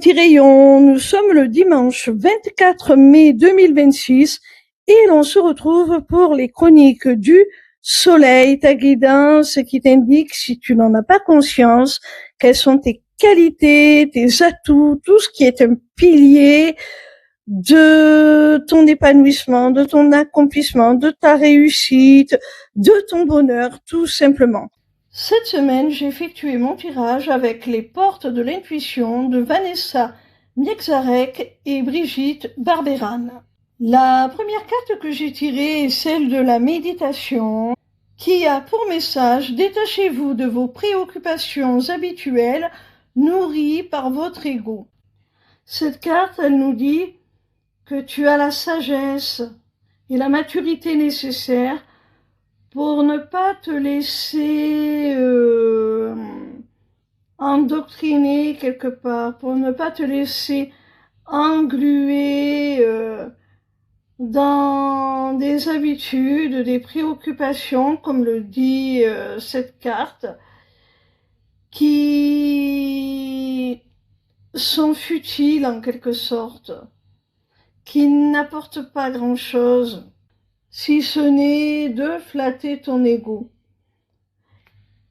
petit rayon, nous sommes le dimanche 24 mai 2026 et l'on se retrouve pour les chroniques du soleil, ta guidance qui t'indique, si tu n'en as pas conscience, quelles sont tes qualités, tes atouts, tout ce qui est un pilier de ton épanouissement, de ton accomplissement, de ta réussite, de ton bonheur, tout simplement. Cette semaine, j'ai effectué mon tirage avec les portes de l'intuition de Vanessa Miexarek et Brigitte Barberan. La première carte que j'ai tirée est celle de la méditation, qui a pour message « Détachez-vous de vos préoccupations habituelles nourries par votre ego ». Cette carte, elle nous dit que tu as la sagesse et la maturité nécessaires pour ne pas te laisser endoctriner quelque part, pour ne pas te laisser engluer dans des habitudes, des préoccupations, comme le dit cette carte, qui sont futiles en quelque sorte, qui n'apportent pas grand-chose, si ce n'est de flatter ton ego.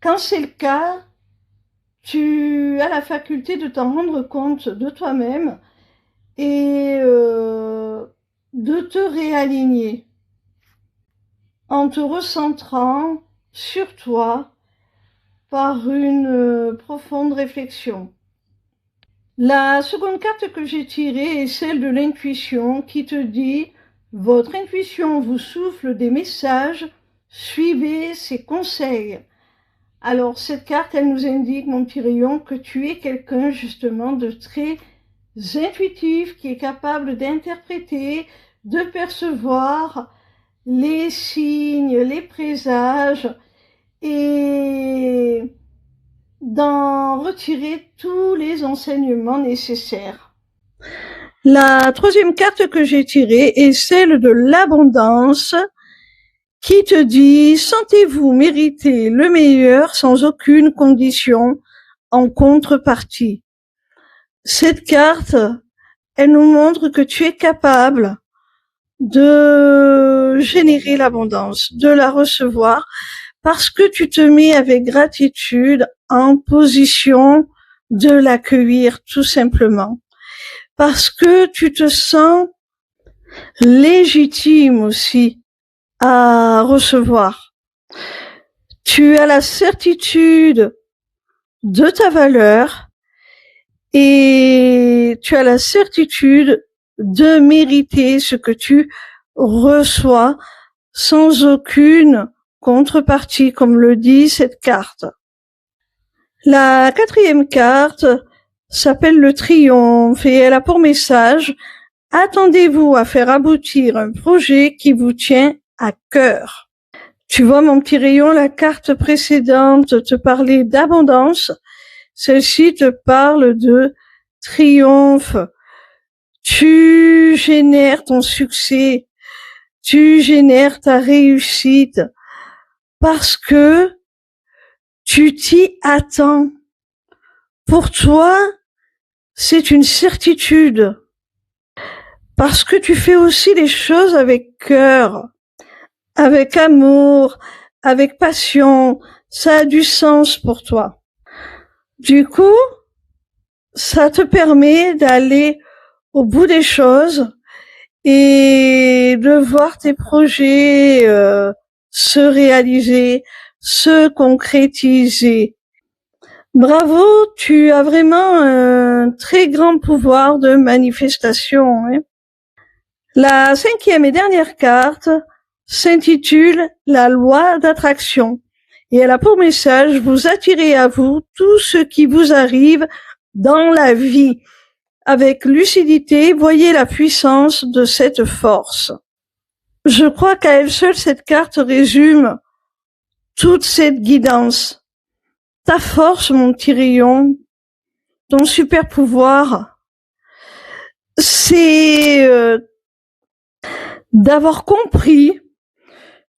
Quand c'est le cas, tu as la faculté de t'en rendre compte de toi-même et de te réaligner en te recentrant sur toi par une profonde réflexion. La seconde carte que j'ai tirée est celle de l'intuition qui te dit « Votre intuition vous souffle des messages, suivez ses conseils ». Alors cette carte, elle nous indique, mon petit rayon, que tu es quelqu'un justement de très intuitif, qui est capable d'interpréter, de percevoir les signes, les présages et d'en retirer tous les enseignements nécessaires. La troisième carte que j'ai tirée est celle de l'abondance qui te dit « Sentez-vous mériter le meilleur sans aucune condition en contrepartie ». Cette carte, elle nous montre que tu es capable de générer l'abondance, de la recevoir, parce que tu te mets avec gratitude en position de l'accueillir tout simplement. Parce que tu te sens légitime aussi à recevoir. Tu as la certitude de ta valeur et tu as la certitude de mériter ce que tu reçois sans aucune contrepartie, comme le dit cette carte. La quatrième carte s'appelle le triomphe et elle a pour message « Attendez-vous à faire aboutir un projet qui vous tient à cœur ». Tu vois, mon petit rayon, la carte précédente te parlait d'abondance. Celle-ci te parle de triomphe. Tu génères ton succès, tu génères ta réussite parce que tu t'y attends. Pour toi, c'est une certitude. Parce que tu fais aussi les choses avec cœur, avec amour, avec passion. Ça a du sens pour toi. Du coup, ça te permet d'aller au bout des choses et de voir tes projets se réaliser, se concrétiser. Bravo, tu as vraiment un très grand pouvoir de manifestation. Hein. La cinquième et dernière carte s'intitule « La loi d'attraction » et elle a pour message « Vous attirez à vous tout ce qui vous arrive dans la vie ». Avec lucidité, voyez la puissance de cette force. Je crois qu'à elle seule, cette carte résume toute cette guidance. Ta force, mon petit rayon, ton super pouvoir, c'est d'avoir compris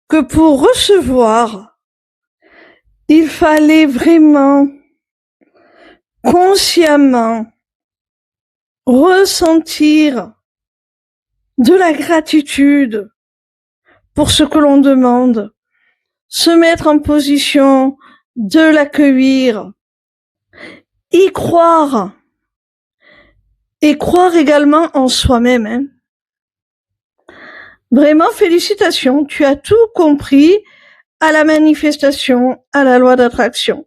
que pour recevoir, il fallait vraiment, consciemment, ressentir de la gratitude pour ce que l'on demande, se mettre en position de l'accueillir, y croire, et croire également en soi-même. Hein. Vraiment, félicitations, tu as tout compris à la manifestation, à la loi d'attraction.